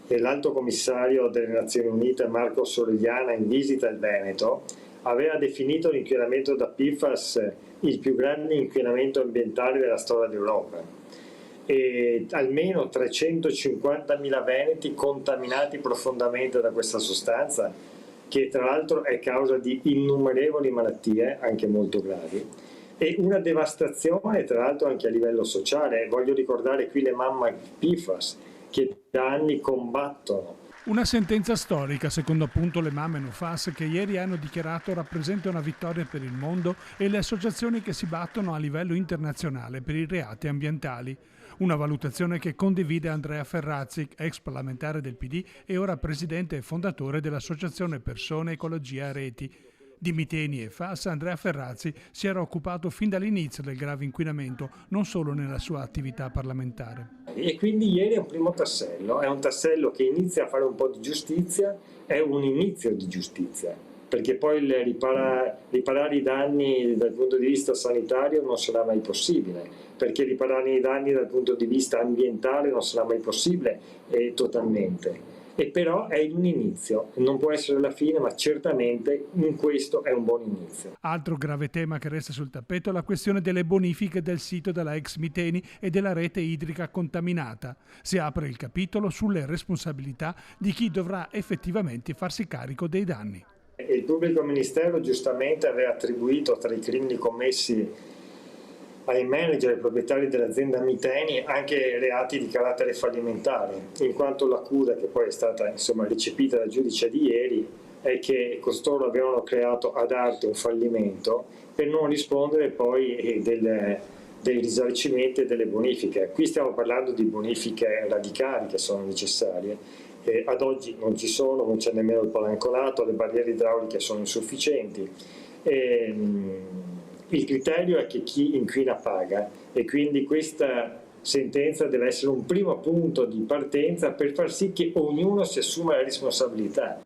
l'Alto Commissario delle Nazioni Unite Marco Sorigliana in visita al Veneto aveva definito l'inquinamento da PFAS il più grande inquinamento ambientale della storia d'Europa e almeno 350.000 veneti contaminati profondamente da questa sostanza, che tra l'altro è causa di innumerevoli malattie, anche molto gravi, e una devastazione tra l'altro anche a livello sociale. Voglio ricordare qui le mamme PFAS che da anni combattono. Una sentenza storica, secondo appunto le mamme No FAS, che ieri hanno dichiarato rappresenta una vittoria per il mondo e le associazioni che si battono a livello internazionale per i reati ambientali. Una valutazione che condivide Andrea Ferrazzi, ex parlamentare del PD e ora presidente e fondatore dell'associazione Persone Ecologia Reti. Di miteni e FAS, Andrea Ferrazzi si era occupato fin dall'inizio del grave inquinamento, non solo nella sua attività parlamentare. E quindi ieri è un primo tassello, è un tassello che inizia a fare un po' di giustizia, è un inizio di giustizia, perché poi riparare i danni dal punto di vista sanitario non sarà mai possibile, perché riparare i danni dal punto di vista ambientale non sarà mai possibile totalmente. E però è un inizio, non può essere la fine, ma certamente in questo è un buon inizio. Altro grave tema che resta sul tappeto è la questione delle bonifiche del sito della ex Miteni e della rete idrica contaminata. Si apre il capitolo sulle responsabilità di chi dovrà effettivamente farsi carico dei danni. Il pubblico ministero giustamente aveva attribuito tra i crimini commessi ai manager e proprietari dell'azienda Miteni anche reati di carattere fallimentare, in quanto l'accusa, che poi è stata recepita dal giudice di ieri, è che costoro avevano creato ad arte un fallimento per non rispondere poi dei risarcimenti e delle bonifiche. Qui stiamo parlando di bonifiche radicali che sono necessarie. Ad oggi non ci sono, non c'è nemmeno il palancolato, le barriere idrauliche sono insufficienti. Il criterio è che chi inquina paga e quindi questa sentenza deve essere un primo punto di partenza per far sì che ognuno si assuma la responsabilità.